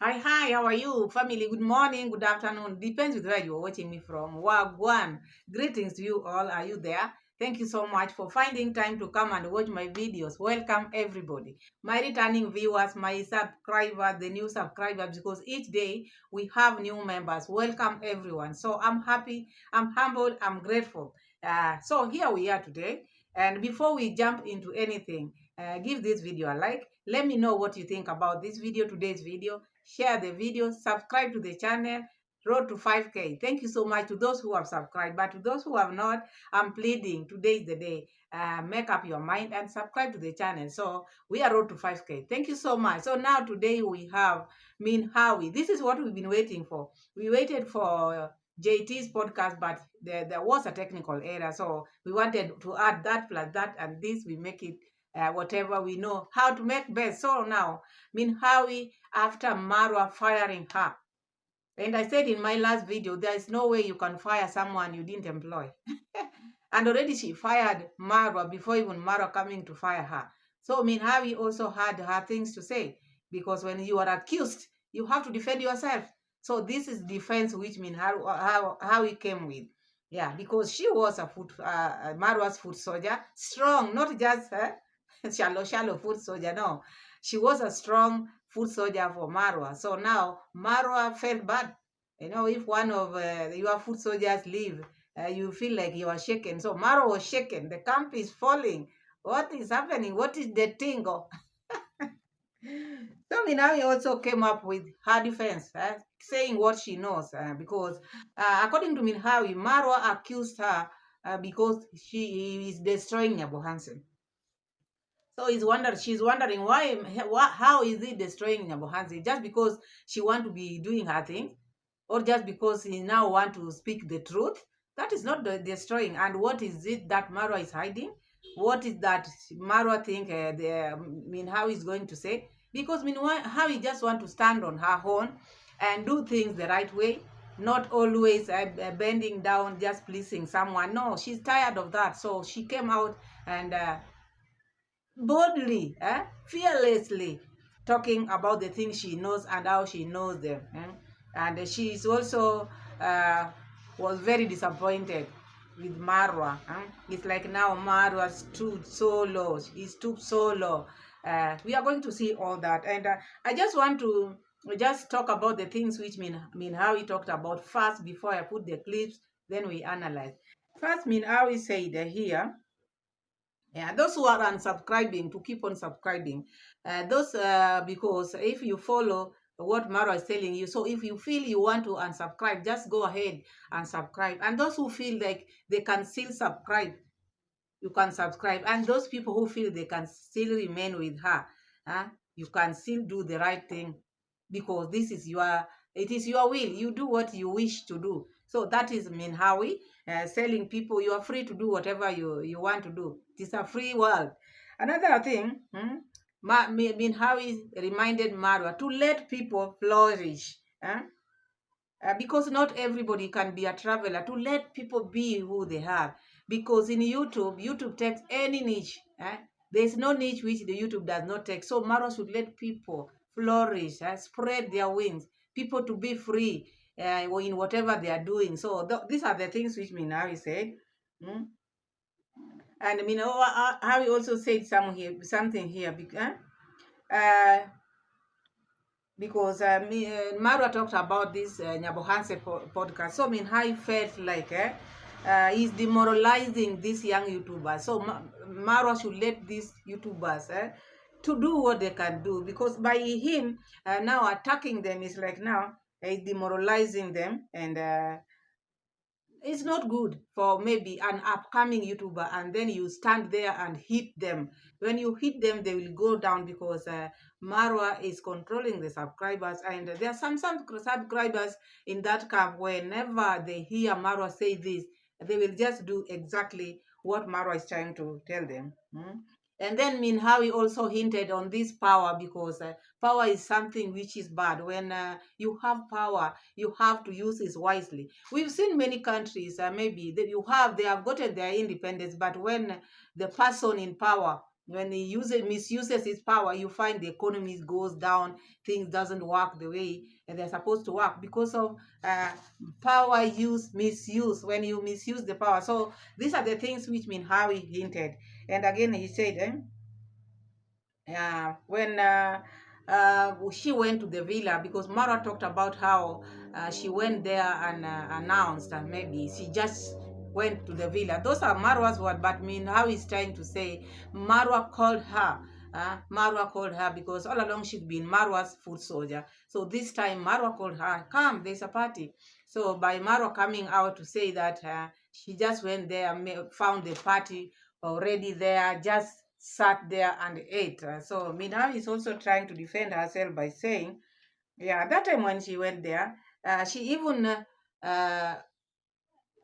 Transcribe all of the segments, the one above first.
Hi, how are you? Family, good morning, good afternoon. Depends with where you're watching me from. Wagwan. Greetings to you all. Are you there? Thank you so much for finding time to come and watch my videos. Welcome, everybody. My returning viewers, my subscribers, the new subscribers, because each day we have new members. Welcome, everyone. So I'm happy, I'm humbled, I'm grateful. So here we are today. And before we jump into anything, give this video a like. Let me know what you think about this video, today's video. Share the video, subscribe to the channel. Road to 5K. Thank you so much to those who have subscribed, but to those who have not, I'm pleading, today is the day. Make up your mind and subscribe to the channel. So we are road to 5K. Thank you so much. So now today we have Hawi. This is what we've been waiting for. We waited for JT's podcast, but there was a technical error. So we wanted to add that plus that and this, we make it whatever we know how to make best. So now, Hawi, after Marwa firing her. And I said in my last video, there is no way you can fire someone you didn't employ. And already she fired Marwa before even Marwa coming to fire her. So Hawi also had her things to say, because when you are accused, you have to defend yourself. So this is defense which how he came with. Yeah, because she was a Marwa's foot soldier, strong, not just shallow foot soldier. No, she was a strong foot soldier for Marwa. So now Marwa felt bad. If one of your foot soldiers leave, you feel like you are shaken. So Marwa was shaken. The camp is falling. What is happening? What is the thing? So Minawi also came up with her defense, saying what she knows, because according to Minhawi, Marwa accused her because she is destroying Nyabohansen. So she's wondering how is it destroying Nyabohansen? Just because she want to be doing her thing, or just because he now want to speak the truth? That is not destroying. And what is it that Marwa is hiding? What is that Marwa think how is going to say? Because how he just want to stand on her own and do things the right way, not always bending down, just pleasing someone. No, she's tired of that. So she came out and boldly, fearlessly talking about the things she knows and how she knows them. And she is also was very disappointed with Marwa. It's like now Marwa stood so low. He stooped so low. We are going to see all that. And I just want to just talk about the things which how he talked about first before I put the clips, then we analyze. First, how he said here, yeah, those who are unsubscribing to keep on subscribing. Those Because if you follow what Mara is telling you, so if you feel you want to unsubscribe, just go ahead and subscribe. And those who feel like they can still subscribe, you can subscribe. And those people who feel they can still remain with her, you can still do the right thing, because it is your will. You do what you wish to do. So that is Minhawi selling people you are free to do whatever you want to do. It is a free world. Another thing, Minhawi reminded Marwa to let people flourish. Because not everybody can be a traveler, to let people be who they are. Because in YouTube takes any niche. There's no niche which the YouTube does not take. So Maro should let people flourish, spread their wings, people to be free in whatever they are doing. So these are the things which Minawi said. Mm? And Harry also said something here. Uh, because Marwa talked about this Nyabohanse podcast. So I felt like he's demoralizing these young YouTubers. So Marwa should let these YouTubers to do what they can do, because by him now attacking them is like now he's demoralizing them, and it's not good for maybe an upcoming YouTuber, and then you stand there and hit them. When you hit them, they will go down, because Marwa is controlling the subscribers, and there are some subscribers in that camp. Whenever they hear Marwa say this, they will just do exactly what Marwa is trying to tell them. And then Minhawi also hinted on this power, because power is something which is bad. When you have power, you have to use it wisely. We've seen many countries, maybe they have gotten their independence, but when the person in power when he misuses his power, you find the economy goes down, things doesn't work the way they're supposed to work because of uh, power misuse, when you misuse the power. So these are the things which Minhawi hinted. And again he said, when she went to the villa, because Mara talked about how she went there and announced, and maybe she just went to the villa. Those are Marwa's words, but how he's trying to say Marwa called her. Marwa called her because all along she'd been Marwa's foot soldier. So this time Marwa called her, come, there's a party. So by Marwa coming out to say that she just went there, found the party already there, just sat there and ate. So Minha is also trying to defend herself by saying, yeah, that time when she went there, she even uh,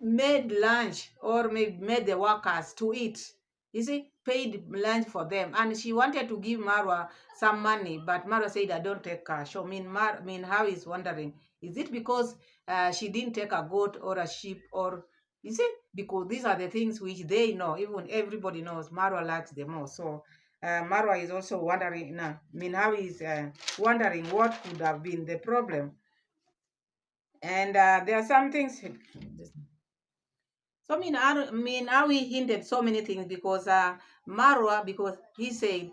made lunch, or made the workers to eat. You see, paid lunch for them. And she wanted to give Marwa some money, but Marwa said, I don't take cash. So how is wondering, is it because she didn't take a goat or a sheep, or you see, because these are the things which they know, even everybody knows Marwa likes them most. So Marwa is also wondering now. How is wondering what could have been the problem. And there are some things. So now we hinted so many things because Marwa, because he said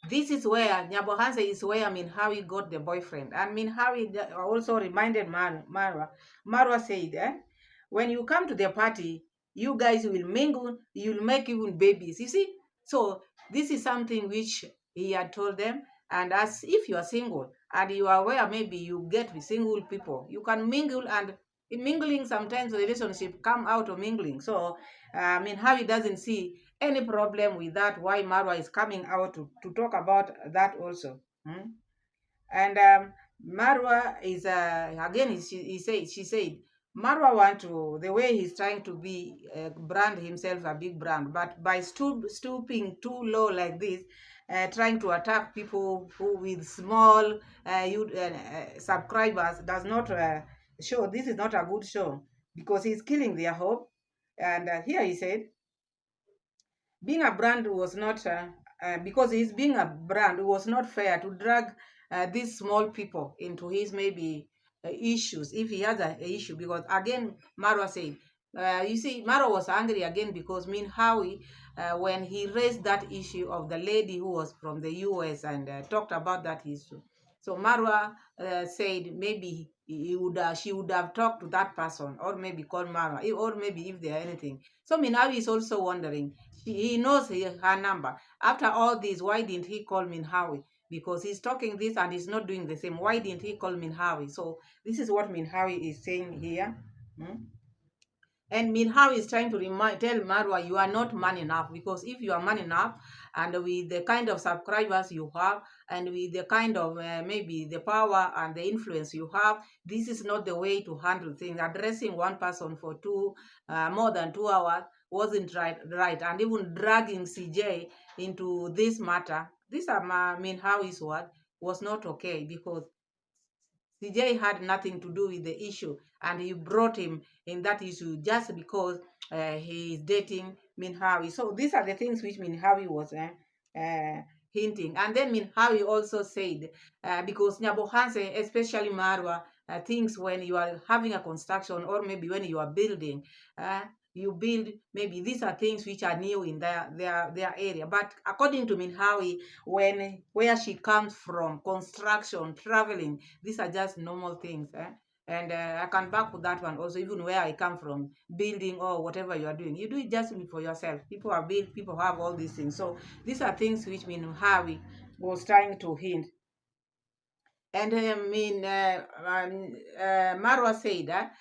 this is where Nyabohanse is where Minhawi got the boyfriend. And Minhawi also reminded Marwa. Marwa said, when you come to the party, you guys will mingle, you'll make even babies. You see? So this is something which he had told them. And as if you are single and you are aware, maybe you get with single people, you can mingle, and in mingling sometimes the relationship come out of mingling. So Harry doesn't see any problem with that, why Marwa is coming out to talk about that also. And Marwa is again she said Marwa want to, the way he's trying to be brand himself a big brand, but by stooping too low like this, trying to attack people who with small subscribers does not show. This is not a good show because he's killing their hope. And here he said being a brand was not because he's being a brand, it was not fair to drag these small people into his maybe issues, if he has a issue. Because again Marwa said, you see, Marwa was angry again because Howie, when he raised that issue of the lady who was from the US and talked about that issue. So Marwa said maybe she would have talked to that person, or maybe call Marwa, or maybe if there anything. So Minhawi is also wondering. He knows her number. After all this, why didn't he call Minhawi? Because he's talking this and he's not doing the same. Why didn't he call Minhawi? So this is what Minhawi is saying here. Hmm? And Minhawi is trying to tell Marwa, you are not man enough, because if you are man enough and with the kind of subscribers you have and with the kind of maybe the power and the influence you have, this is not the way to handle things. Addressing one person for more than 2 hours wasn't right. And even dragging CJ into this matter, this are Minhawi's word, was not okay, because CJ had nothing to do with the issue, and he brought him in that issue just because he is dating Minhawi. So these are the things which Minhawi was hinting. And then Minhawi also said, because Nyabohanse, especially Marwa, thinks when you are having a construction, or maybe when you are building, you build, maybe these are things which are new in their area. But according to Minhawi, where she comes from, construction, traveling, these are just normal things. And I can back with that one also. Even where I come from, building or whatever you are doing, you do it just for yourself. People are built, people have all these things. So these are things which Minhawi was trying to hint. And Marwa said that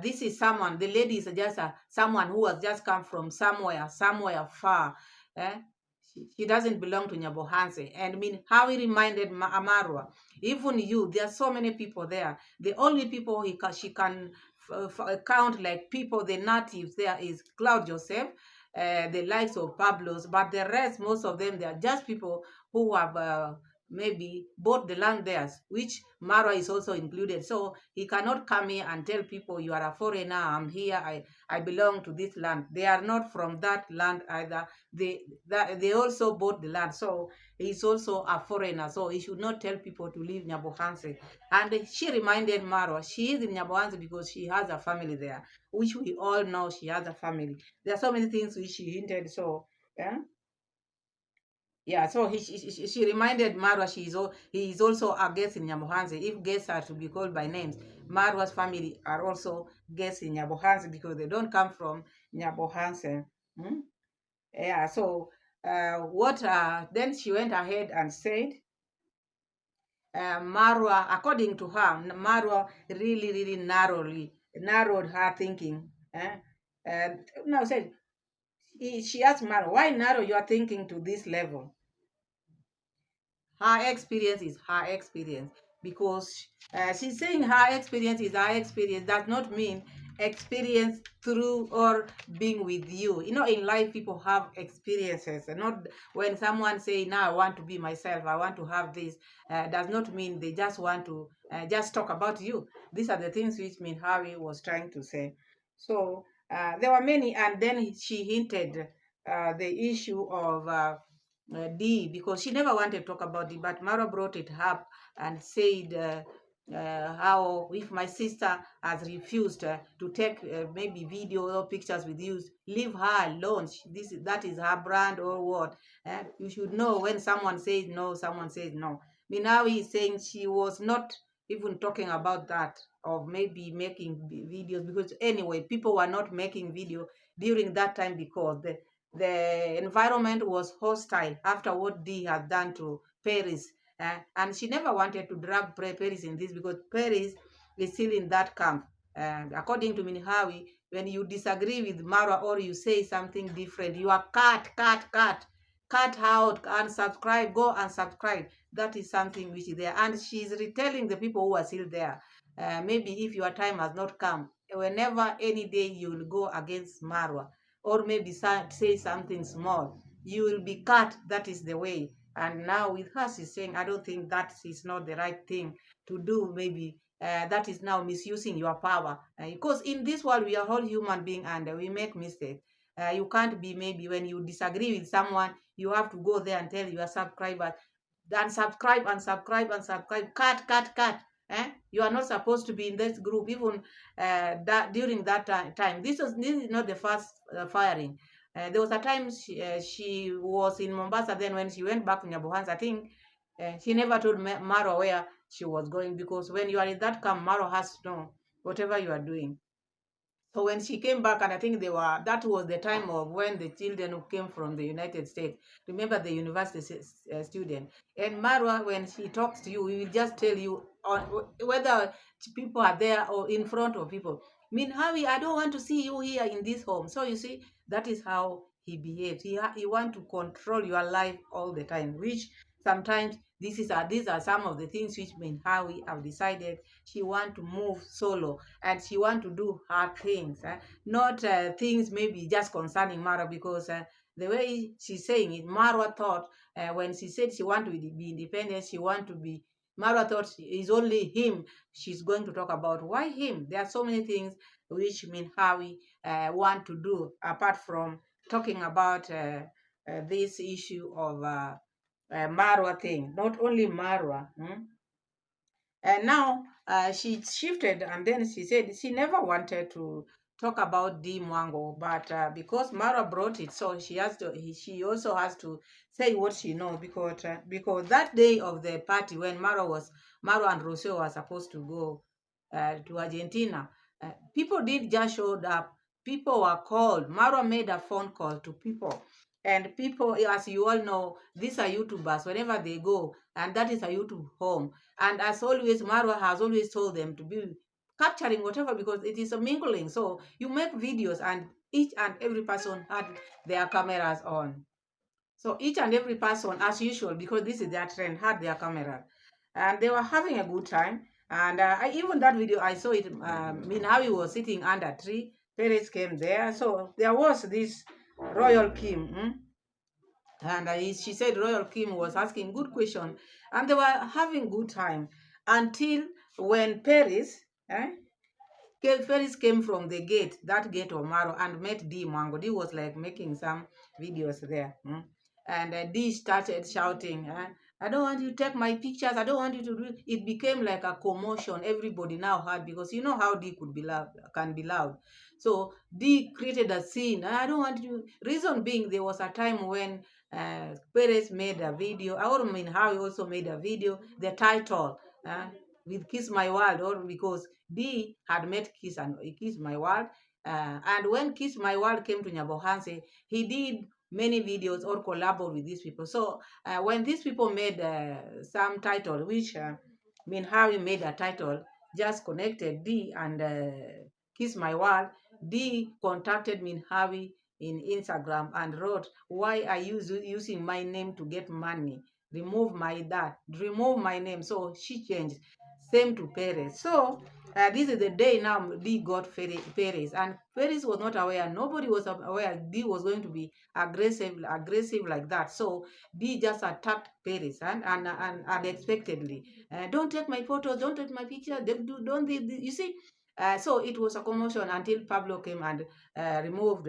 this is someone, the lady is just someone who has just come from somewhere far. Eh? She doesn't belong to Nyabohanse. And how he reminded Marwa, even you, there are so many people there. The only people she can count like people, the natives there, is Cloud Joseph, the likes of Pablo's, but the rest, most of them, they are just people who have maybe bought the land there, which Marwa is also included. So he cannot come here and tell people you are a foreigner, I'm here, I belong to this land. They are not from that land either. They also bought the land. So he's also a foreigner. So he should not tell people to leave Nyabohanse. And she reminded Marwa she is in Nyabohanse because she has a family there, which we all know she has a family. There are so many things which she hinted. So yeah. Yeah, so she reminded Marwa he is also a guest in Nyabohanse. If guests are to be called by names, Marwa's family are also guests in Nyabohanse because they don't come from Nyabohanse. Hmm? Yeah, so what then she went ahead and said, Marwa, according to her, Marwa really narrowed her thinking. Now said she asked Marwa, why narrow your thinking to this level? Her experience is her experience, because she's saying her experience is her experience does not mean experience through or being with you. You know, in life people have experiences, and not when someone say now I want to be myself, I want to have this, does not mean they just want to just talk about you. These are the things which mean Hawi was trying to say. So there were many, and then she hinted the issue of Dee, because she never wanted to talk about Dee, but Mara brought it up and said how if my sister has refused to take maybe video or pictures with you, leave her alone. That is her brand or what. You should know when someone says no, someone says no. Minawi is saying she was not even talking about that of maybe making videos, because anyway people were not making video during that time because the environment was hostile after what Dee had done to Paris. And she never wanted to drag Paris in this because Paris is still in that camp. According to Minhawi, when you disagree with Mara or you say something different, you are cut out, and subscribe, go and subscribe. That is something which is there. And she's retelling the people who are still there. Maybe if your time has not come, whenever any day you will go against Marwa, or maybe say something small, you will be cut. That is the way. And now with her, she's saying, I don't think that is not the right thing to do. Maybe that is now misusing your power. Because in this world, we are all human beings and we make mistakes. You can't be maybe when you disagree with someone, you have to go there and tell your subscribers, then subscribe and subscribe and subscribe, cut. You are not supposed to be in this group even that during that time. This is not the first firing. There was a time she was in Mombasa. Then when she went back to Nyabohansa, I think she never told Maro where she was going, because when you are in that camp, Maro has to know whatever you are doing. So when she came back, and I think that was the time of when the children who came from the United States, remember the university student, and Marwa, when she talks to you, we will just tell you on whether people are there or in front of people. I mean, Hawi, I don't want to see you here in this home. So you see, that is how he behaves. He want to control your life all the time, which sometimes these are some of the things which mean Hawi have decided she want to move solo, and she want to do her things, not things maybe just concerning Mara, because the way she's saying it, Marwa thought when she said she want to be independent, she want to be, Marwa thought it's only him she's going to talk about. Why him? There are so many things which mean how we want to do apart from talking about this issue of Marwa thing. Not only Marwa. And now she shifted, and then she said she never wanted to talk about Dee Mwango, but because Mara brought it, so she also has to say what she knows, because that day of the party when Mara and Rocio were supposed to go to Argentina, people did just showed up. People were called. Mara made a phone call to people. And people, as you all know, these are YouTubers. Whenever they go, and that is a YouTube home, and as always, Marwa has always told them to be capturing whatever, because it is a mingling. So you make videos, and each and every person had their cameras on. So each and every person, as usual, because this is their trend, had their camera. And they were having a good time. And even that video, I saw it, Minhawi was sitting under a tree. Parents came there. So there was this Royal Kim. And she said Royal Kim was asking good question. And they were having good time until when Paris, eh, Ferris came from the gate, that gate of Maro, and met Dee Mwango. Dee was like making some videos there. And Dee started shouting, I don't want you to take my pictures. I don't want you to do. It became like a commotion. Everybody now heard because you know how Dee could be loud, can be loud. So Dee created a scene. I don't want you. Reason being, there was a time when Perez made a video. I mean, how he also made a video. The title. With Kiss My World, or because Dee had met Kiss My World, and when Kiss My World came to Nyabohanse, he did many videos or collaborate with these people. So when these people made some title, which mean how he made a title, just connected Dee and Kiss My World, Dee contacted Min Hawi in Instagram and wrote, "Why are you using my name to get money? Remove my name." So she changed. Same to Perez. So this is the day now Dee got Perez, and Perez was not aware. Nobody was aware Dee was going to be aggressive like that. So Dee just attacked Perez and unexpectedly. Don't take my photos. Don't take my picture. Don't you see? So it was a commotion until Pablo came and removed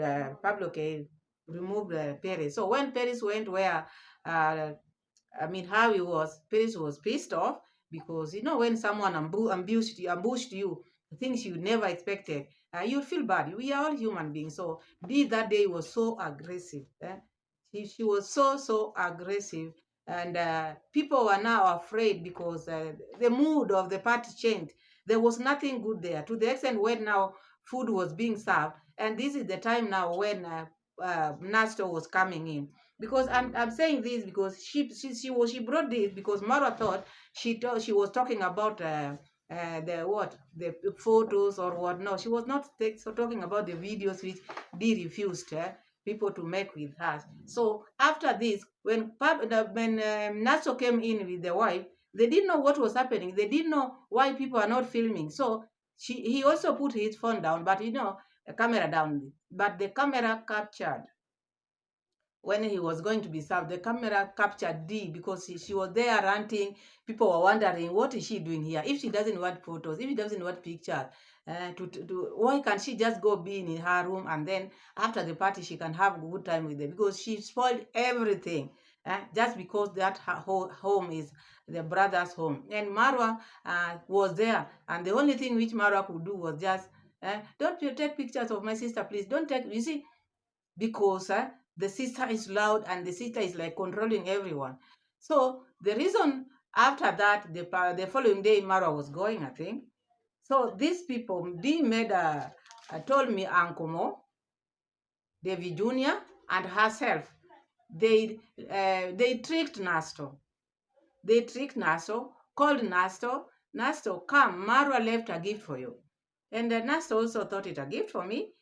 Perez. So when Perez went where uh, I mean, how he was, Paris was pissed off because you know when someone ambushed you, things you never expected, you feel bad. We are all human beings. So Dee that day was so aggressive. She was so aggressive, and people were now afraid because the mood of the party changed. There was nothing good there to the extent when now food was being served, and this is the time now when Nasto was coming in because I'm saying this because she brought this because Mara thought she was talking about the photos or what. No, she was not so talking about the videos which Dee refused people to make with her. So after this, when Naso came in with the wife, they didn't know what was happening. They didn't know why people are not filming. So he also put his phone down, but the camera down. But the camera captured when he was going to be served, the camera captured Dee because she was there ranting. People were wondering, what is she doing here? If she doesn't want photos, if she doesn't want pictures, why can't she just go be in her room and then after the party she can have a good time with them? Because she spoiled everything just because that her home is the brother's home. And Marwa was there, and the only thing which Marwa could do was just, don't you take pictures of my sister, please. Don't take, you see, because the sister is loud and the sister is like controlling everyone. So the reason after that, the following day, Mara was going, I think. So these people, Dee made told me Uncle Mo, Davy Jr., and herself, they tricked Nasto. They tricked Nasto, called Nasto. Nasto, come, Marwa left a gift for you. And Nasto also thought it a gift for me.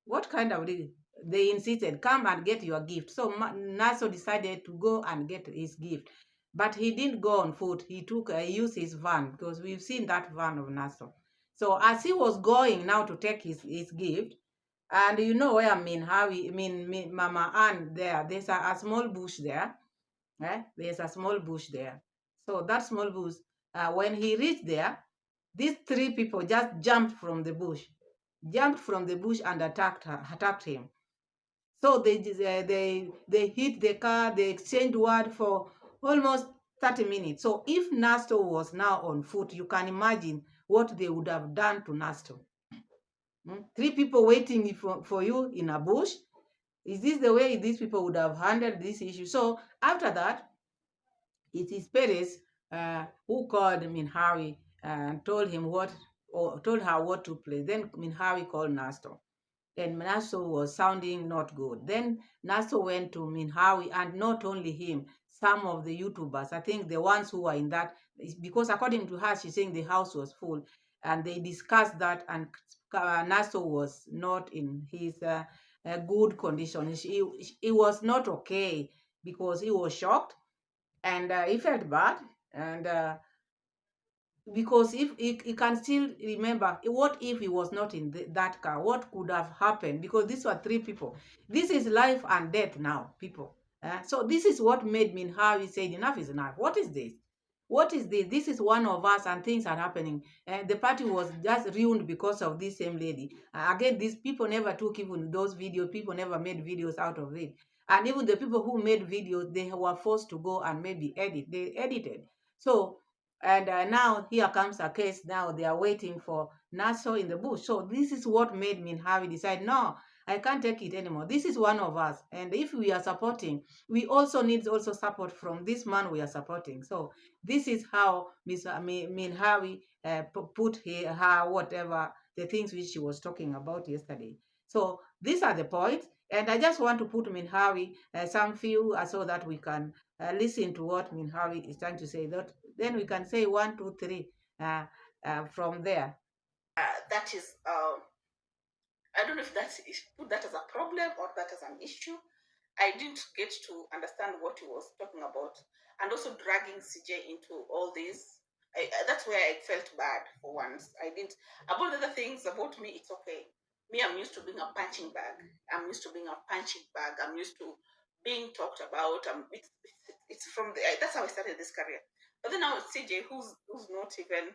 What kind of deal? They insisted, come and get your gift. So Naso decided to go and get his gift. But he didn't go on foot. He used his van because we've seen that van of Naso. So as he was going now to take his gift, and you know where I mean, Mama Ann there, there's a small bush there. There's a small bush there. So that small bush, when he reached there, these three people just jumped from the bush and attacked him. So they hit the car. They exchanged word for almost 30 minutes. So if Nasto was now on foot, you can imagine what they would have done to Nasto. Three people waiting for you in a bush. Is this the way these people would have handled this issue? So after that, it is Perez who called Minhawi and told him or told her what took place. Then Minhawi called Nasto, and Nasto was sounding not good. Then Nasto went to Minhawi, and not only him, some of the YouTubers, I think the ones who were in that, because according to her, she's saying the house was full, and they discussed that, and Nasto was not in his good condition. He was not okay because he was shocked and he felt bad and because if he can still remember what if he was not in that car, what could have happened, because these were three people. This is life and death now, people. So this is what made me how he said enough is enough. What is this? What is this? This is one of us, and things are happening. The party was just ruined because of this same lady. Again, these people never took even those videos. People never made videos out of it. And even the people who made videos, they were forced to go and maybe edit. They edited. So, and now here comes a case. Now they are waiting for Nasto in the bush. So this is what made me and Hawi decide, no, I can't take it anymore. This is one of us. And if we are supporting, we also need also support from this man we are supporting. So this is how Miss Min Hawi put her whatever the things which she was talking about yesterday. So these are the points. And I just want to put Min Hawi some few so that we can listen to what Min Hawi is trying to say. That then we can say one, two, three from there. That is, I don't know if that's put that as a problem or that as an issue. I didn't get to understand what he was talking about, and also dragging CJ into all this. That's where I felt bad for once. I didn't. About other things about me, it's okay. Me, I'm used to being a punching bag. I'm used to being a punching bag. I'm used to being talked about. It's from the. That's how I started this career. But then now it's CJ, who's not even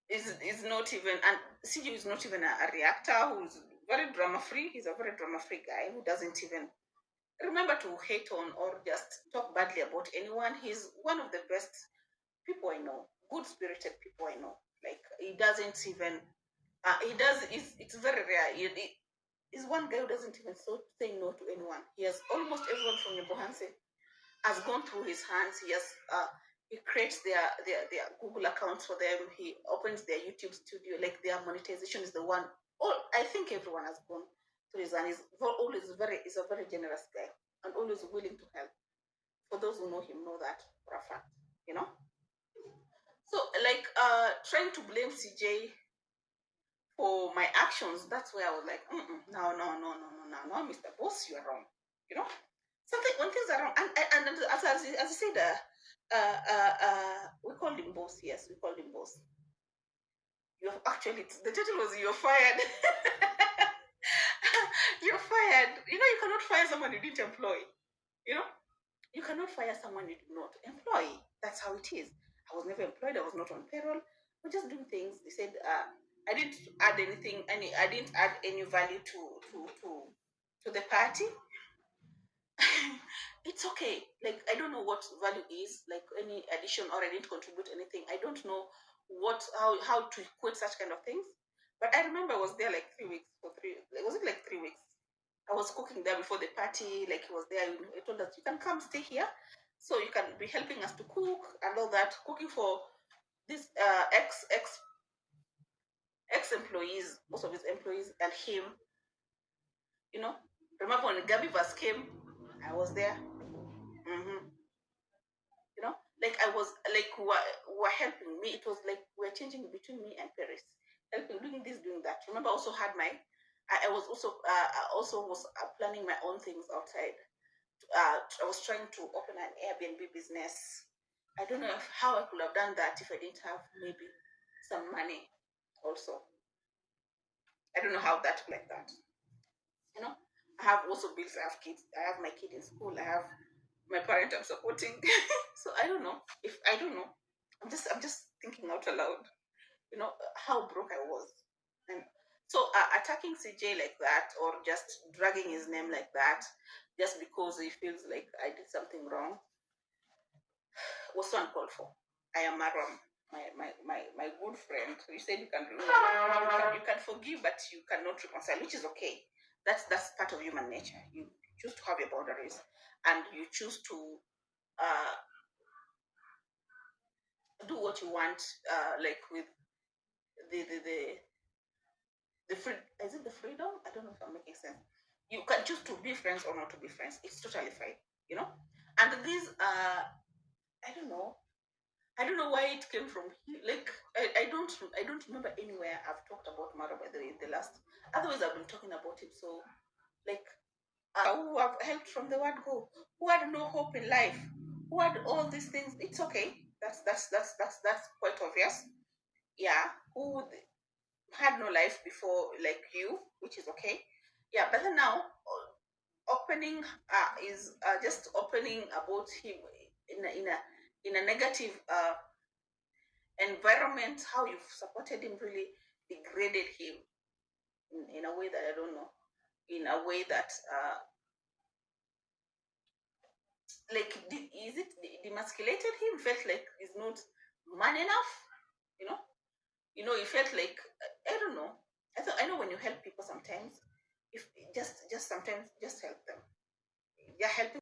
is not even, and CJ is not even a reactor, who's very drama free. He's a very drama free guy who doesn't even remember to hate on or just talk badly about anyone. He's one of the best people I know, good spirited people I know. Like he doesn't even he does it's very rare. He's one guy who doesn't even say no to anyone. He has almost everyone from Nebohanse has gone through his hands. He creates their Google accounts for them. He opens their YouTube studio. Like their monetization is the one. All I think everyone has gone through his hand. He's a very generous guy and always willing to help. For those who know him, know that for a fact. You know. So like trying to blame CJ for my actions. That's where I was like, no, no, no, no, no, no, no, Mr. Boss, you are wrong. You know, something when things are wrong, and as I said, we called him boss. Yes, we called him boss. You have actually the title was "You're fired." You're fired. You know, you cannot fire someone you didn't employ. You know, you cannot fire someone you did not employ. That's how it is. I was never employed. I was not on payroll. We're just doing things. They said I didn't add anything. I didn't add any value to the party. It's okay. Like I don't know what value is, like any addition, or I didn't contribute anything. I don't know how to equate such kind of things. But I remember I was there like 3 weeks for three. Was it like 3 weeks? I was cooking there before the party. Like he was there. He told us you can come stay here, so you can be helping us to cook and all that. Cooking for this ex employees, most of his employees, and him. You know, remember when Gabby Vas came? I was there. Mm-hmm. You know, like I was like were helping me. It was like we're changing between me and Paris, helping doing this, doing that. Remember, I also had my. I was also planning my own things outside. I was trying to open an Airbnb business. I don't know how I could have done that if I didn't have maybe some money. Also, I don't know how that like that. You know, I have also bills. I have kids. I have my kid in school. I have my parent I'm supporting. So I don't know if I don't know. I'm just thinking out aloud. You know how broke I was, and so attacking CJ like that or just dragging his name like that, just because he feels like I did something wrong, was so uncalled for. Iammarwa, my good friend, you said you can forgive, but you cannot reconcile, which is okay. That's part of human nature. You choose to have your boundaries, and you choose to uh, do what you want, like with the the free. Is it the freedom? I don't know if I'm making sense. You can choose to be friends or not to be friends. It's totally fine, you know. And these, I don't know. I don't know why it came from here. Like I don't remember anywhere I've talked about Mara by the last. Otherwise, I've been talking about it. So like who have helped from the word go, who had no hope in life, who had all these things. It's okay. That's quite obvious. Yeah, who had no life before like you, which is okay. Yeah, but then now opening is just opening about him in a negative environment. How you've supported him really degraded him in a way that I don't know, in a way that like is it demasculated him, felt like he's not man enough, you know. He felt like I don't know. I know when you help people sometimes, if just sometimes just help them. You're helping.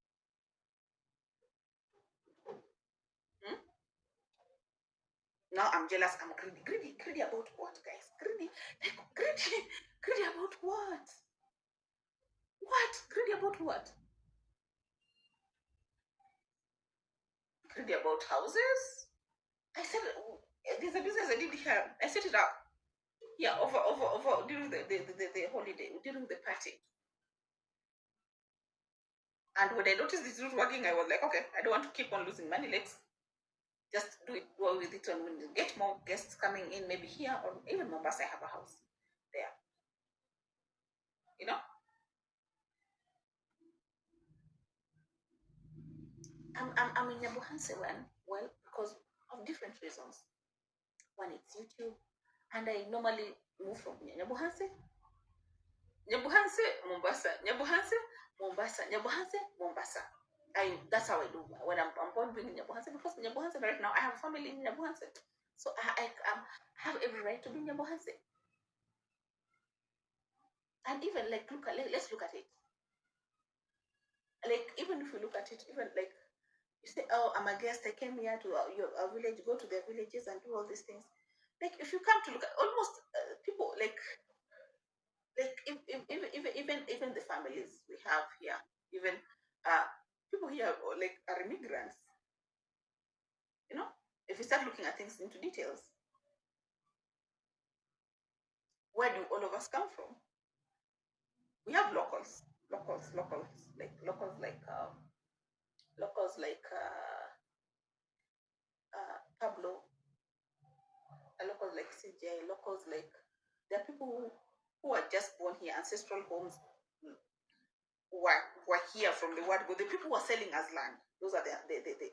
Hmm? Now I'm jealous. I'm greedy. Greedy about what, guys? Greedy, like greedy, greedy about what? What? Greedy about what? Greedy about houses? I said there's a business I did here. I set it up. Yeah, over during the holiday, during the party. And when I noticed it's not working, I was like, okay, I don't want to keep on losing money. Let's just do it well with it. And when you get more guests coming in, maybe here or even Mombasa, I have a house there. You know, I'm in Nyabuhanse when, well, because of different reasons. One, it's YouTube, and I normally move from Nyabuhanse, Mombasa, Nyabuhanse, Mombasa, Nyabuhanse, Mombasa. That's how I do when I'm born being in Nyabuhanse, because in Nyabuhanse right now I have family in Nyabuhanse, so I have every right to be in Nyabuhanse. And even like let's look at it. Like even if we look at it, even like you say, oh, I'm a guest, I came here to your village, go to their villages and do all these things. Like if you come to look at almost people like even the families we have here, even uh people here like are immigrants, you know. If you start looking at things into details, where do all of us come from? We have locals like locals like Pablo, locals like CJ, locals like there are people who are just born here, ancestral homes were here from the word go. The people who are selling us land, those are the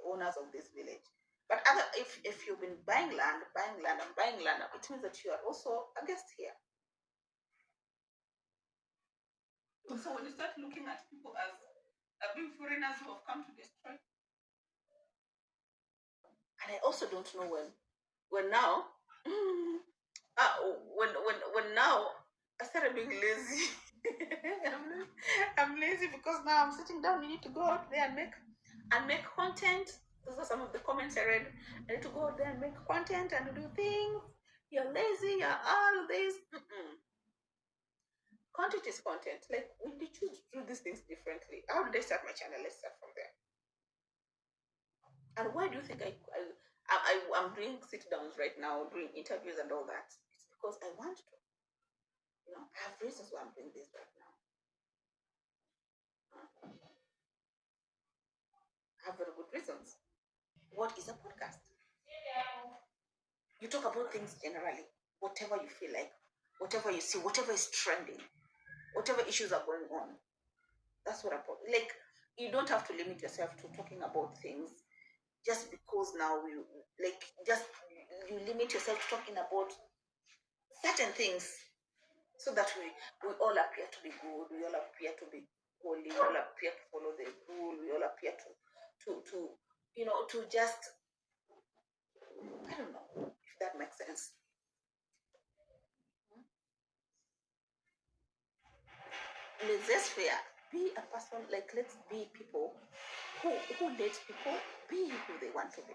owners of this village. But other, if you've been buying land, it means that you are also a guest here. So when you start looking at people as being foreigners who have come to destroy, and I also don't know when now, when now I started being lazy. I'm lazy because now I'm sitting down. You need to go out there and make content. Those are some of the comments I read. I need to go out there and make content and do things. You're lazy. You're all this. Mm-mm. Content is content. Like when you choose to do these things differently. How did I start my channel? Let's start from there. And why do you think I'm doing sit downs right now, doing interviews and all that? It's because I want to. You know, I have reasons why I'm doing this right now. I have very good reasons. What is a podcast? You talk about things generally, whatever you feel like, whatever you see, whatever is trending, whatever issues are going on. That's what about. Like, you don't have to limit yourself to talking about things just because now just you limit yourself to talking about certain things so that we all appear to be good, we all appear to be holy, we all appear to follow the rule, we all appear to to just I don't know if that makes sense. Laissez-faire. Be a person, like let's be people who let people be who they want to be.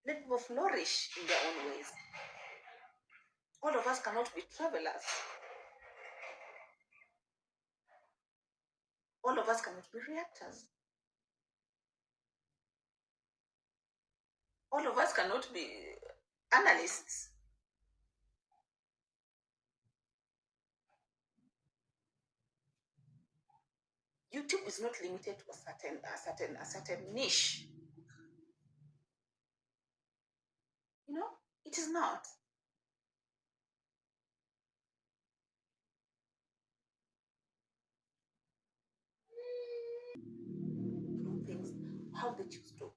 Let people flourish in their own ways. All of us cannot be travelers. All of us cannot be reactors. All of us cannot be analysts. YouTube is not limited to a certain niche. You know, it is not. how they choose to.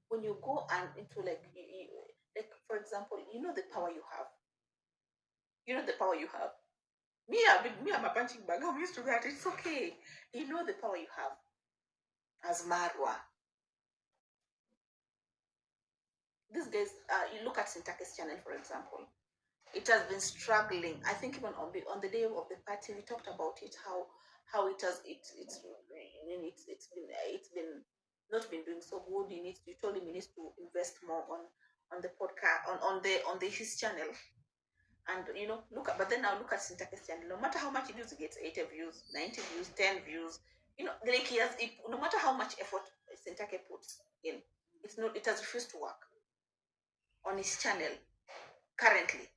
When you go and into like for example, you know the power you have. You know the power you have. I'm a punching bag. I'm used to that. It's okay. You know the power you have as Marwa. These guys, you look at Sintake's channel, for example. It has been struggling. I think even on the day of the party, we talked about it. How it has it's been not been doing so good. You told him he needs to invest more on the podcast on the his channel. And but then now look at Sintake's channel. No matter how much he does, he gets 80 views, 90 views, 10 views. Like no matter how much effort Sintake puts in, it has refused to work on his channel currently.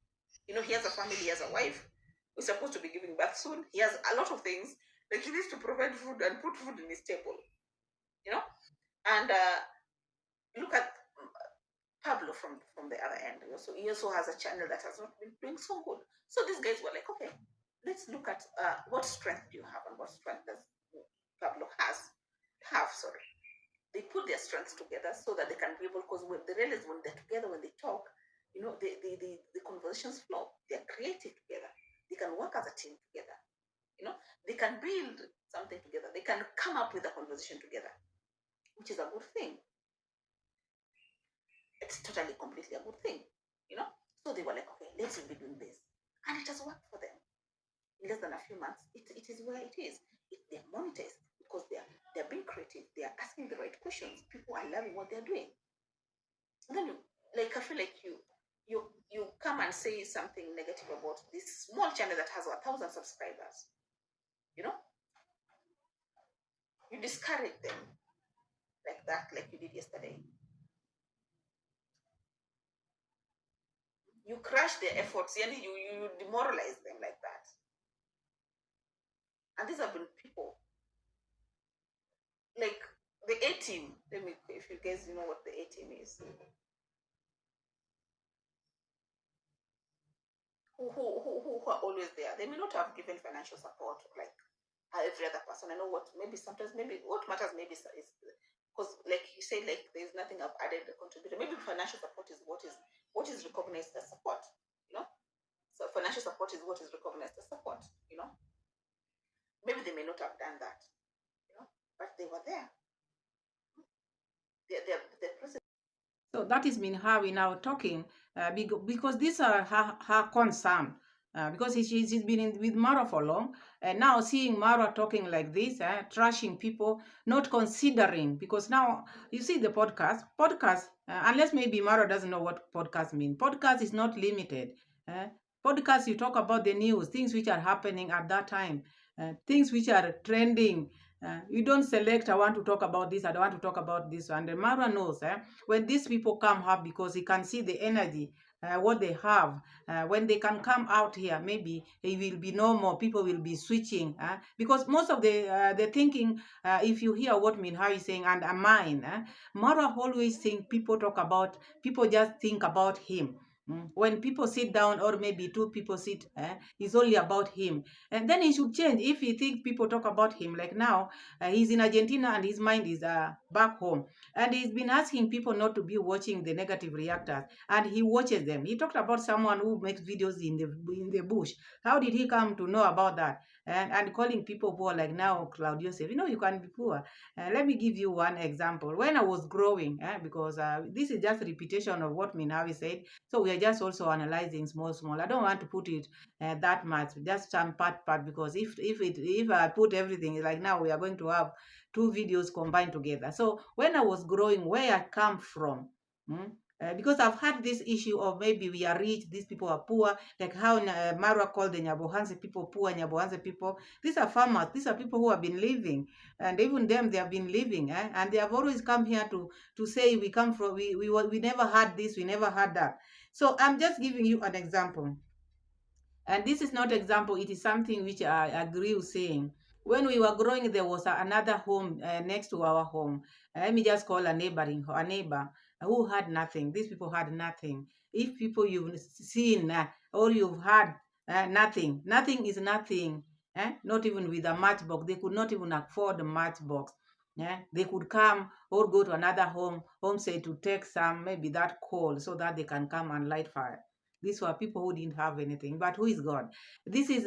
He has a family, he has a wife who's supposed to be giving birth soon. He has a lot of things. Like he needs to provide food and put food in his table. And look at Pablo from the other end. He also has a channel that has not been doing so good. So these guys were like, okay, let's look at what strength do you have and what strength does Pablo have. Sorry, they put their strengths together so that they can be able. Because when they realize when they're together, when they talk, the conversations flow. They're creative together. They can work as a team together. They can build something together. They can come up with a conversation together, which is a good thing. It's totally, completely a good thing. So they were like, okay, let's be doing this. And it has worked for them. In less than a few months, it is where it is. They're monetized because they're being creative. They are asking the right questions. People are loving what they're doing. And then I feel like you come and say something negative about this small channel that has 1,000 subscribers. You discourage them like that, like you did yesterday. You crush their efforts, and you demoralize them like that. And these have been people like the A team. Let me, if you guys know what the A team is, who are always there. They may not have given financial support like every other person. I know what maybe what matters maybe is because like you say, like there's nothing I've added the contributor. Maybe financial support is what is recognized as support. So financial support is what is recognized as support. Maybe they may not have done that. But they were there. They're present. So that is mean Hawi now talking because these are her concern. Because she's been with Mara for long, and now seeing Mara talking like this, trashing people, not considering, because now you see the podcast, unless maybe Mara doesn't know what podcast mean. Podcast is not limited. Podcast, you talk about the news, things which are happening at that time, things which are trending. You don't select, I want to talk about this, I don't want to talk about this. And Mara knows when these people come up, because he can see the energy, what they have. When they can come out here, maybe it will be no more. People will be switching. Because most of the thinking, if you hear what Minha is saying and mine, Mara always think people just think about him. When people sit down, or maybe two people sit, it's only about him. And then he should change. If he thinks people talk about him, like now, he's in Argentina and his mind is back home. And he's been asking people not to be watching the negative reactors. And he watches them. He talked about someone who makes videos in the bush. How did he come to know about that? And calling people poor, like now, Claudio said, you can be poor. Let me give you one example. When I was growing, because this is just a repetition of what Minawi said, so we are just also analyzing small. I don't want to put it that much, just some part, because if I put everything, like now we are going to have two videos combined together. So when I was growing, where I come from, because I've had this issue of maybe we are rich, these people are poor, like how Mara called the Nyabohanse people poor, Nyabohanse people. These are farmers, these are people who have been living, and even them, they have been living, and they have always come here to say we come from, we never had this, we never had that. So I'm just giving you an example. And this is not example, it is something which I agree with saying. When we were growing, there was another home next to our home. Let me just call a neighbor who had nothing. These people had nothing. If people you've seen or you've had nothing is nothing. Not even with a matchbox. They could not even afford a matchbox. Yeah, they could come or go to another home say to take some, maybe that coal, so that they can come and light fire. These were people who didn't have anything. But who is God? This is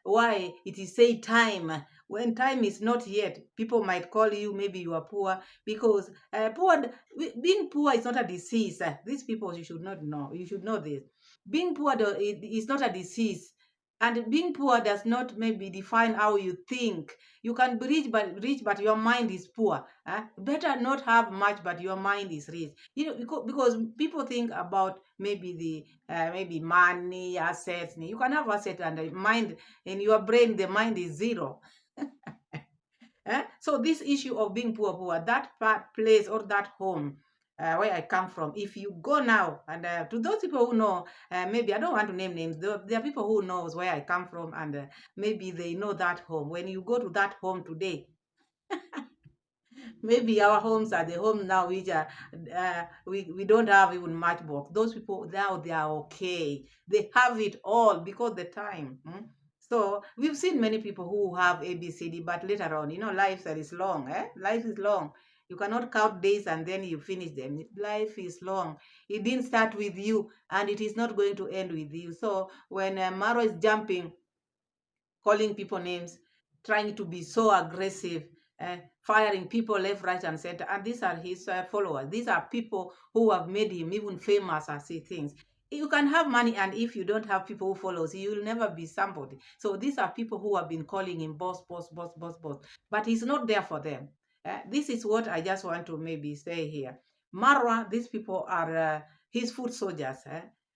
why it is say time. When time is not yet, people might call you, maybe you are poor, because being poor is not a disease. These people, you should not know. You should know this. Being poor is not a disease. And being poor does not maybe define how you think. You can be rich, but your mind is poor. Better not have much, but your mind is rich. You know, because people think about maybe maybe money, assets. You can have assets and the mind in your brain, the mind is zero. So this issue of being poor, that place or that home where I come from, if you go now, and to those people who know, maybe I don't want to name names, there are people who knows where I come from, and maybe they know that home. When you go to that home today, maybe our homes are the home now which are we don't have even matchbox. Those people now, they are okay, they have it all because the time. So we've seen many people who have ABCD, but later on, life is long. Life is long. You cannot count days and then you finish them. Life is long. It didn't start with you, and it is not going to end with you. So when Maro is jumping, calling people names, trying to be so aggressive, firing people left, right, and center. And these are his followers. These are people who have made him even famous as he thinks. You can have money, and if you don't have people who follows you, you'll never be somebody. So these are people who have been calling him boss, boss, boss, boss, boss. But he's not there for them. This is what I just want to maybe say here. Marwa, these people are his foot soldiers.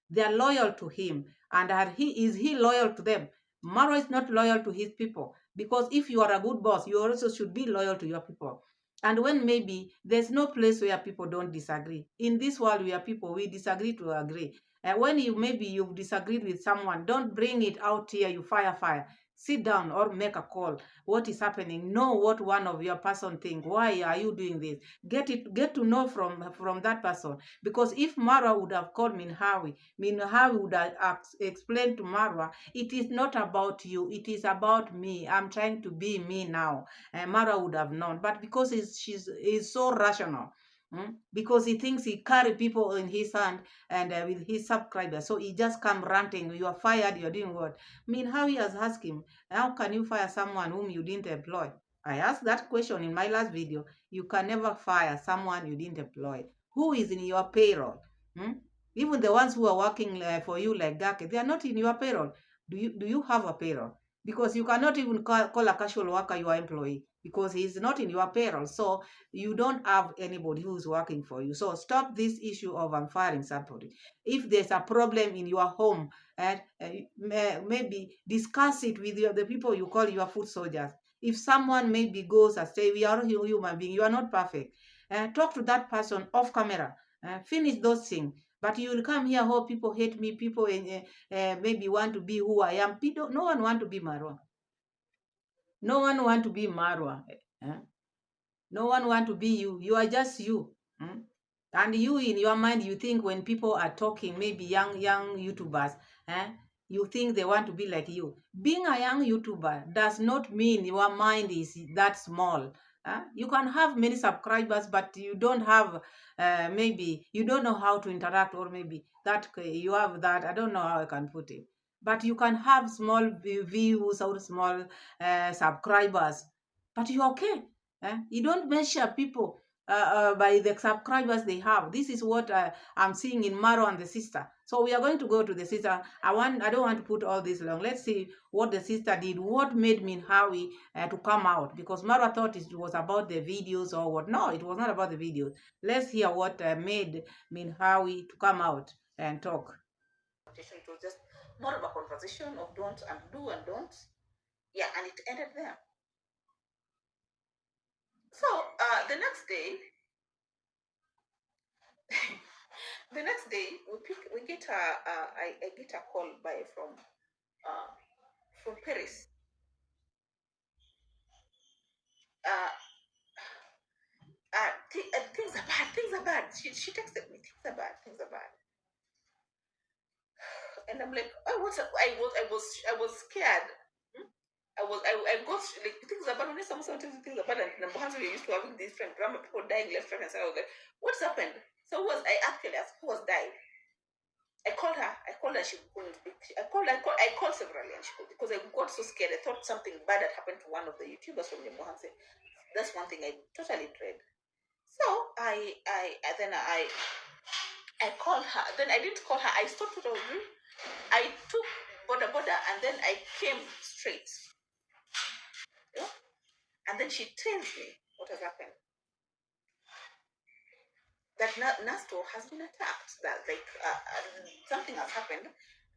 They are loyal to him, and is he loyal to them? Maro is not loyal to his people, because if you are a good boss, you also should be loyal to your people. And when maybe there's no place where people don't disagree. In this world, we are people, we disagree to agree. And when you've disagreed with someone, don't bring it out here, you fire. Sit down or make a call. What is happening? Know what one of your person think. Why are you doing this? Get to know from that person. Because if Mara would have called Hawi would have explained to Marwa, it is not about you, it is about me. I'm trying to be me now. And Mara would have known. But because he's so rational, because he thinks he carry people in his hand and with his subscribers, so he just come ranting, you are fired, you're doing what? How he has asked him, how can you fire someone whom you didn't employ? I asked that question in my last video. You can never fire someone you didn't employ. Who is in your payroll? Hmm? Even the ones who are working for you like Gake, they are not in your payroll. Do you have a payroll? Because you cannot even call a casual worker your employee, because he's not in your payroll. So you don't have anybody who's working for you. So stop this issue of firing somebody. If there's a problem in your home, and maybe discuss it with the people you call your foot soldiers. If someone maybe goes and say, we are human beings, you are not perfect, talk to that person off camera. Finish those things. But you will come here, oh, people hate me, people maybe want to be who I am. No one want to be Marwa. No one want to be Marwa. Eh? No one want to be you. You are just you. And you, in your mind, you think when people are talking, maybe young YouTubers, eh, you think they want to be like you. Being a young YouTuber does not mean your mind is that small. You can have many subscribers, but you don't have, maybe you don't know how to interact, or maybe that you have that. I don't know how I can put it. But you can have small views or small subscribers, but you're okay. You don't measure people by the subscribers they have. This is what I'm seeing in Maro and the sister. So we are going to go to the sister. I don't want to put all this long. Let's see what the sister did. What made Hawi to come out? Because Maro thought it was about the videos or what. No, it was not about the videos. Let's hear what made Hawi to come out and talk. It was just more of a conversation of don't and do and don't. Yeah, and it ended there. So the next day, we get I get a call from Paris. Uh, things are bad. Things are bad. She texted me. Things are bad. Things are bad. And I'm like, oh, what's up? I was scared. Hmm? I got like things are bad when someone tells you things are bad, and number one, we used to having these friends, drama people dying left, right, and center. I was like, what's happened? So who was I actually asked who was dying? I called her. I called her. She couldn't speak. I called severally, and she could, because I got so scared. I thought something bad had happened to one of the YouTubers from Limbohanse. That's one thing I totally dread. So I called her. Then I didn't call her. I stopped what I was doing. I took border and then I came straight. You know? And then she tells me what has happened. That Nasto has been attacked. That like something has happened.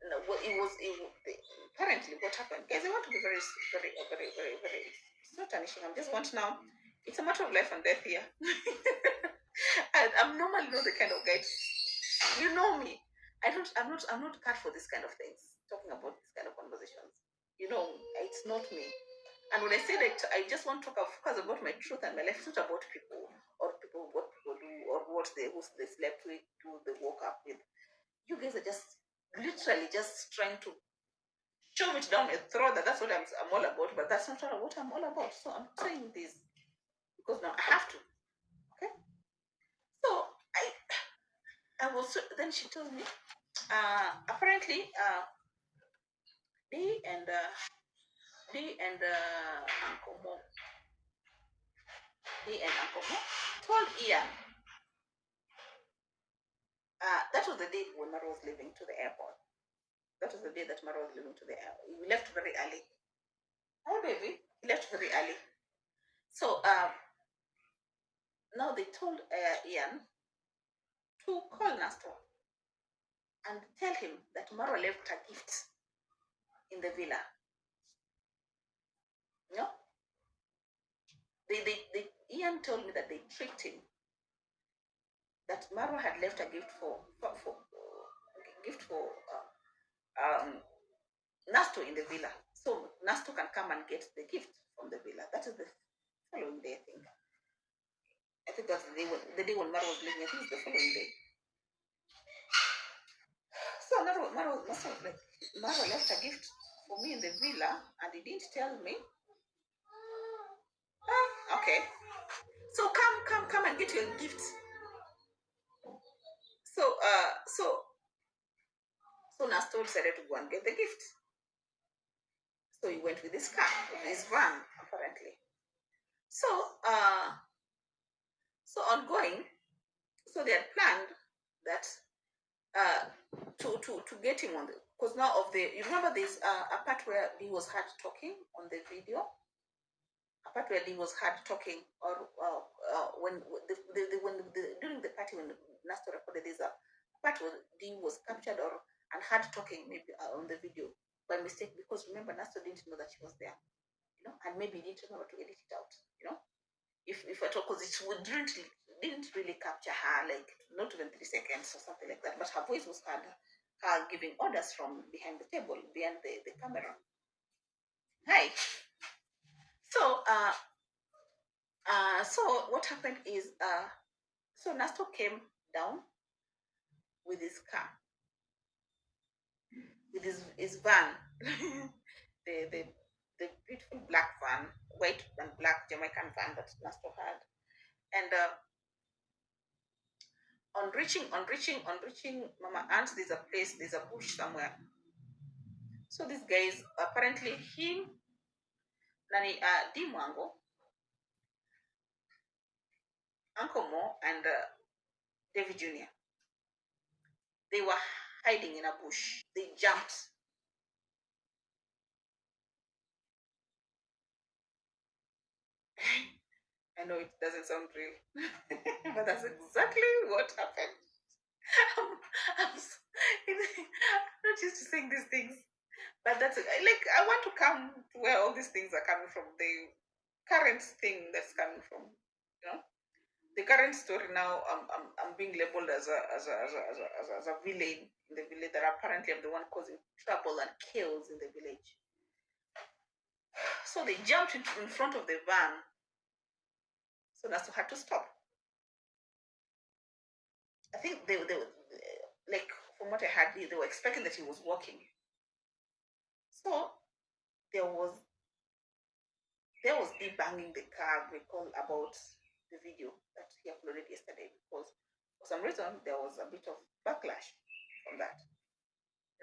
No, well, apparently what happened. Guys, I want to be very, very, very, very, very. It's not tarnishing. I'm just want now. It's a matter of life and death here. I'm normally not the kind of guy. You know me. I don't. I'm not cut for this kind of things. Talking about this kind of conversations. You know, it's not me. And when I say that I just want to focus about my truth and my life, it's not about people or people what people do or what who they slept with, who they woke up with. You guys are just literally just trying to shove it down my throat that that's what I'm all about, but that's not what I'm all about. So I'm saying this because now I have to. Okay. So I was then she told me apparently Dee and Uncle Mo, Dee and Uncle Mo told Ian. That was the day when Mara was leaving to the airport. That was the day that Mara was leaving to the airport. We left very early. Hi, baby. He left very early. So now they told Ian to call Nasto and tell him that Mara left a gift in the villa. You know? Ian told me that they tricked him. That Mara had left a gift for Nasto in the villa. So Nasto can come and get the gift from the villa. That is the following day, I think. I think that's the day when Mara was leaving. I think it's the following day. So Mara was like, Mara left a gift for me in the villa and he didn't tell me. Okay. So come and get your gift. So Nasto decided to go and get the gift. So he went with his car, with his van, apparently. So on going, so they had planned that to get him on the, because now of the, you remember this a part where he was hard talking on the video, a part where he was hard talking, or when during the party when Nasto recorded this, part where Dee was captured or and hard talking maybe on the video by mistake, because remember Nasto didn't know that she was there, you know, and maybe he didn't remember to edit it out, you know, if at all, because it didn't really capture her, like not even 3 seconds or something like that, but her voice was heard, her giving orders from behind the table, behind the camera. Hi. So so what happened is so Nasto came down with his car, with his van, the the beautiful black van, white and black Jamaican van that Nasto had, and on reaching Mama Aunt's, there's a bush somewhere. So these guys, apparently him, Nani, Dee Mwango, Uncle Mo, and Davy Jr., they were hiding in a bush. They jumped. I know it doesn't sound real, but that's exactly what happened. I'm, I'm not used to saying these things, but that's like I want to come to where all these things are coming from. The current thing that's coming from, you know, the current story now. I'm being labeled as a villain in the village. That apparently I'm the one causing trouble and chaos in the village. So they jumped in front of the van. So Nasto had to stop. I think they like from what I heard, they were expecting that he was walking. So there was there was Dee banging the car. Recall about the video that he uploaded yesterday, because for some reason there was a bit of backlash from that.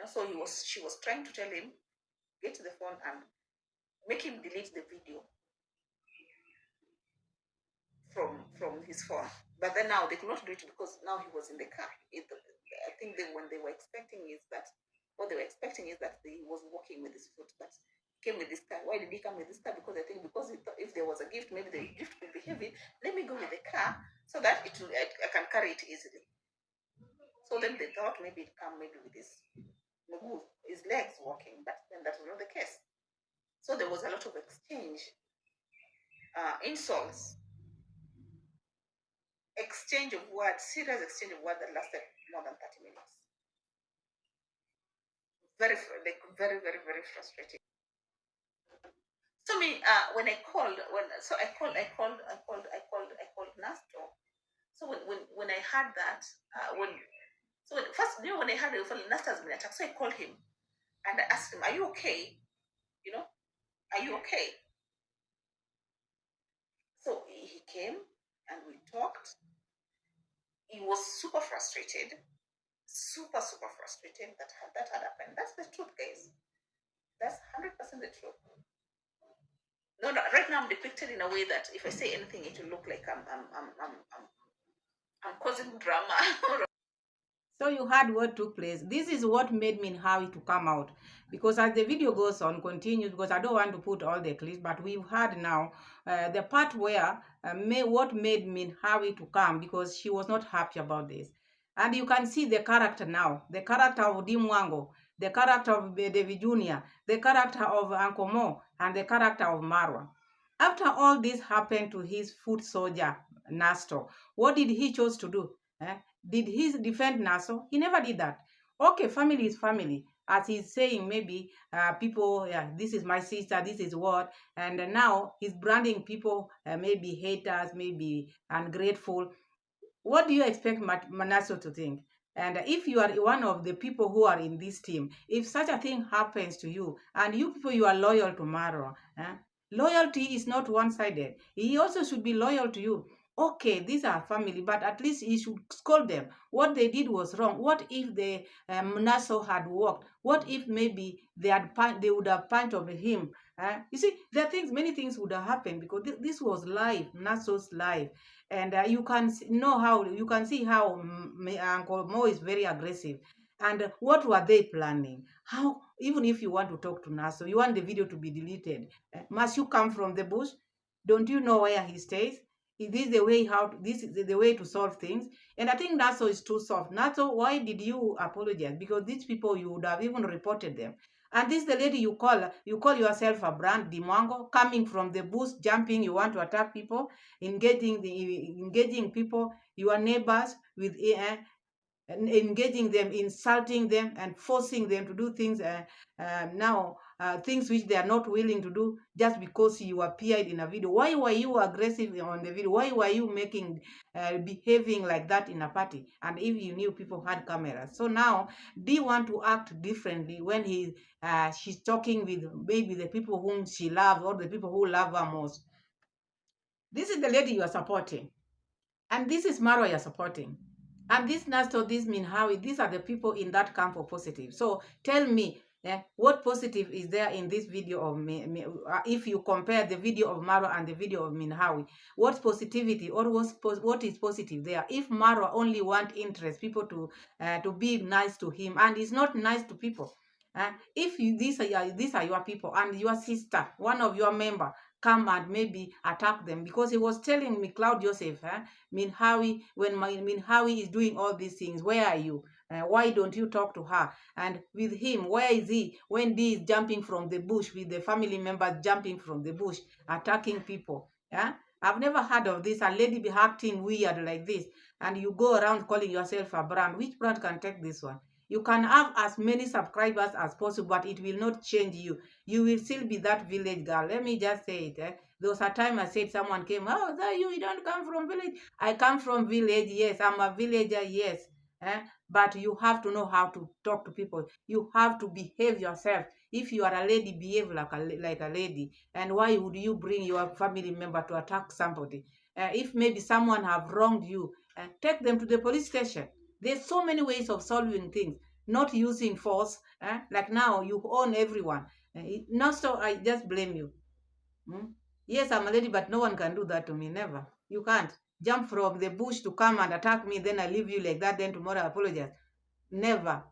So she was trying to tell him, get to the phone and make him delete the video from his phone. But then now they could not do it because now he was in the car. I think when they were expecting is that what they were expecting is that he was walking with his foot, but he came with this car. Why did he come with this car? Because I think because if there was a gift, maybe the gift would be heavy. Let me go with the car so that I can carry it easily. So then they thought maybe it come maybe with his legs walking, but then that was not the case. So there was a lot of insults, exchange of words, serious exchange of words that lasted more than 30 minutes. Very, like, very, very, very frustrating. So when I called, I called Nasto. So when I heard that, when I heard Nasto has been attacked, so I called him and I asked him, "Are you okay? Are you okay?" So he came and we talked. He was super frustrated, super frustrated that had happened. That's the truth, guys. That's 100% the truth. No, right now I'm depicted in a way that if I say anything, it will look like I'm causing drama. So you heard what took place. This is what made me Hawi to come out. Because as the video goes on, continues, because I don't want to put all the clips, but we've heard now the part where what made me Hawi to come, because she was not happy about this. And you can see the character now, the character of Dee Mwango, the character of Davy Jr., the character of Uncle Mo, and the character of Marwa. After all this happened to his foot soldier, Nasto, what did he choose to do? Did he defend Naso? He never did that. Okay, family is family. As he's saying, maybe people, yeah, this is my sister, this is what, and now he's branding people, maybe haters, maybe ungrateful. What do you expect Manasseh to think? And if you are one of the people who are in this team, if such a thing happens to you, and you people you are loyal to Maro, loyalty is not one-sided. He also should be loyal to you. Okay, these are family, but at least he should scold them. What they did was wrong. What if the Nassau had walked? What if maybe they would have punched over him? You see, there are things, many things would have happened because this was life, Nassau's life, and you can know how you can see how Uncle Mo is very aggressive. And what were they planning? How, even if you want to talk to Nassau, you want the video to be deleted, must you come from the bush? Don't you know where he stays? Is this the way this is the way to solve things? And I think Nassau is too soft. Nassau, why did you apologize? Because these people, you would have even reported them. And this the lady you call yourself a brand, Dee Mwango, coming from the bush, jumping, you want to attack people, engaging people, your neighbors with engaging them, insulting them, and forcing them to do things things which they are not willing to do just because you appeared in a video. Why were you aggressive on the video? Why were you behaving like that in a party? And if you knew people had cameras, so now do you want to act differently when she's talking with maybe the people whom she loves or the people who love her most? This is the lady you are supporting. And this is Marwa you're supporting. And this Nasto, this Minhawi, these are the people in that camp of positive. So tell me, what positive is there in this video of if you compare the video of Marwa and the video of Minhawi? What positivity or what is positive there? If Marwa only want interest, people to be nice to him, and he's not nice to people. If these are your people and your sister, one of your member, come and maybe attack them, because he was telling me, Cloud Joseph, Minhawi, when Minhawi is doing all these things, where are you? Why don't you talk to her? And with him, where is he when Dee is jumping from the bush with the family members jumping from the bush, attacking people? Yeah, I've never heard of this. A lady be acting weird like this, and you go around calling yourself a brand. Which brand can take this one? You can have as many subscribers as possible, but it will not change you. You will still be that village girl. Let me just say it. There was a time I said someone came, oh, that you don't come from village. I come from village, yes. I'm a villager, yes. but you have to know how to talk to people. You have to behave yourself. If you are a lady, behave like a lady. And why would you bring your family member to attack somebody? If maybe someone have wronged you, take them to the police station. There's so many ways of solving things, not using force. Like now, you own everyone. Not so I just blame you. Hmm? Yes, I'm a lady, but no one can do that to me. Never. You can't jump from the bush to come and attack me, then I leave you like that, then tomorrow I apologize. Never.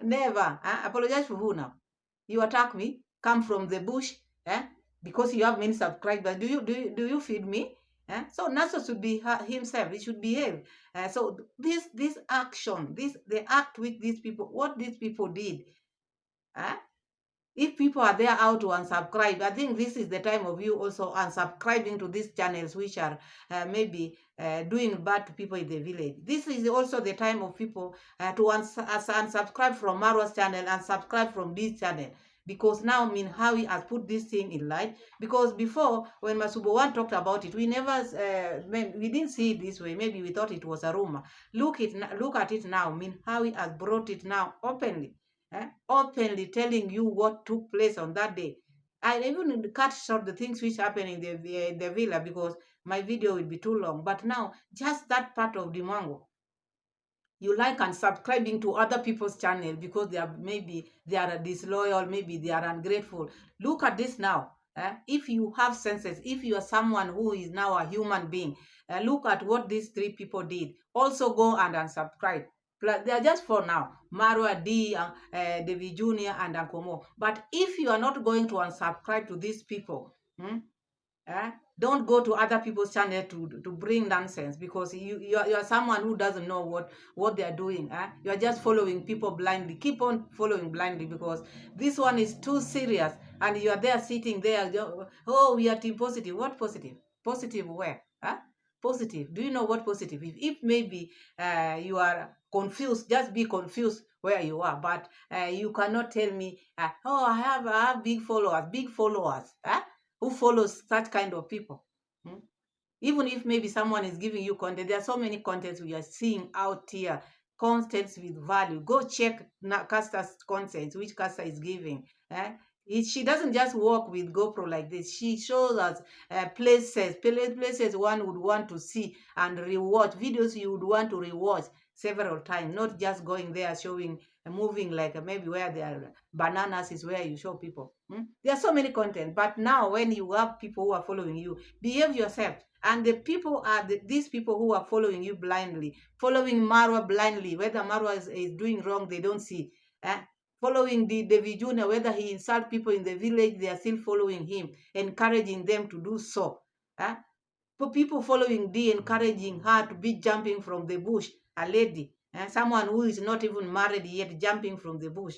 Never. Apologize for who now? You attack me, come from the bush, because you have many subscribers. Do you feed me? So Nasto should be himself. He should behave. So this action, the act with these people, what these people did, eh? If people are there how to unsubscribe, I think this is the time of you also unsubscribing to these channels which are maybe doing bad to people in the village. This is also the time of people to unsubscribe from Marwa's channel and subscribe from this channel, because now Hawi has put this thing in light. Because before, when Masubo one talked about it, we never we didn't see it this way. Maybe we thought it was a rumor. Look at it now. Hawi has brought it now openly, openly telling you what took place on that day. I even cut short the things which happened in the villa, because my video will be too long. But now, just that part of Dee Mwango, you like and subscribing to other people's channel because they are disloyal, maybe they are ungrateful. Look at this now. If you have senses, if you are someone who is now a human being, look at what these three people did. Also go and unsubscribe. Plus, they are just for now. Marwa, D, Davy Jr., and Uncle Mo. But if you are not going to unsubscribe to these people, eh, don't go to other people's channel to bring nonsense, because you are someone who doesn't know what they are doing. You are just following people blindly. Keep on following blindly, because this one is too serious, and you are there sitting there. Oh, we are team positive. What positive? Positive where? Positive. Do you know what positive? If maybe you are confused, just be confused where you are. But you cannot tell me, oh, I have big followers. Big followers. Who follows such kind of people? Hmm? Even if maybe someone is giving you content, there are so many contents we are seeing out here, contents with value. Go check Caster's content, which Caster is giving. She doesn't just work with GoPro like this. She shows us places one would want to see and rewatch, videos you would want to rewatch several times, not just going there showing, moving like maybe where there are bananas is where you show people. There are so many content, but now when you have people who are following you, behave yourself. And the people are these people who are following you blindly, following Marwa blindly. Whether Marwa is doing wrong, they don't see. Following the Davy Jr., whether he insults people in the village, they are still following him, encouraging them to do so. For people following D, encouraging her to be jumping from the bush, a lady, someone who is not even married yet, jumping from the bush.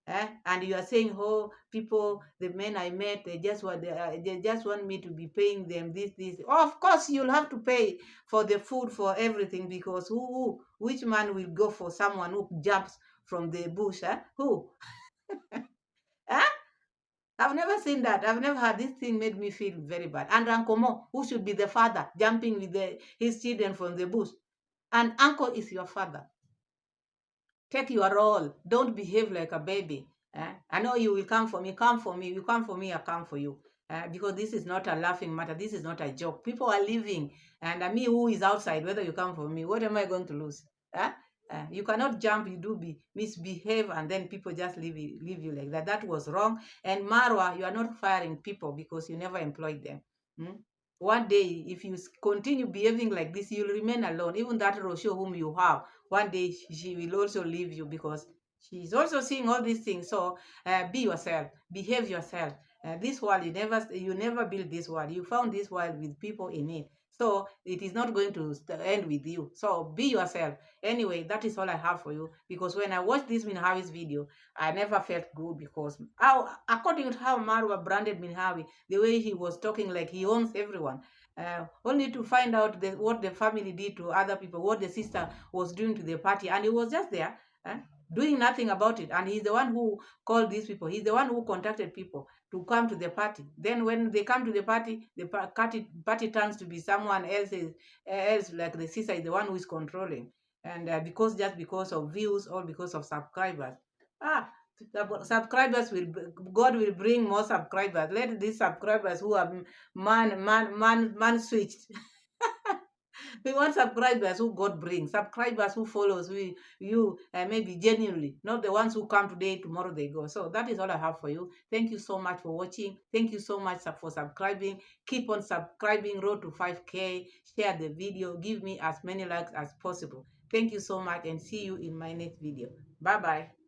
And you are saying, oh, people, the men I met, they just want me to be paying them this. Of course, you'll have to pay for the food, for everything, because which man will go for someone who jumps from the bush? Who? Huh? I've never seen that. I've never had this thing made me feel very bad. And Uncle Mo, who should be the father, jumping with his children from the bush. And uncle is your father. Take your role. Don't behave like a baby. I know you will come for me. Come for me. You come for me, I come for you. Because this is not a laughing matter. This is not a joke. People are living. And me who is outside, whether you come for me, what am I going to lose? You cannot jump, you do misbehave, and then people just leave you like that. That was wrong. And Marwa, you are not firing people because you never employed them. Hmm? One day, if you continue behaving like this, you'll remain alone. Even that Rosho whom you have, one day she will also leave you, because she's also seeing all these things. So be yourself, behave yourself. This world, you never build this world. You found this world with people in it. So it is not going to end with you. So be yourself. Anyway, that is all I have for you. Because when I watched this Minhawi's video, I never felt good, because according to how Marwa branded Minhawi, the way he was talking like he owns everyone. Only to find out what the family did to other people, what the sister was doing to the party, and he was just there, doing nothing about it. And he's the one who called these people. He's the one who contacted people to come to the party. Then when they come to the party, the party turns to be someone else, like the sister is the one who is controlling. And because of views or because of subscribers. Ah, subscribers God will bring more subscribers. Let these subscribers who are man switched. We want subscribers who God brings, subscribers who follows you maybe genuinely, not the ones who come today, tomorrow they go. So that is all I have for you. Thank you so much for watching. Thank you so much for subscribing. Keep on subscribing. Road to 5K. Share the video. Give me as many likes as possible. Thank you so much and see you in my next video. Bye bye.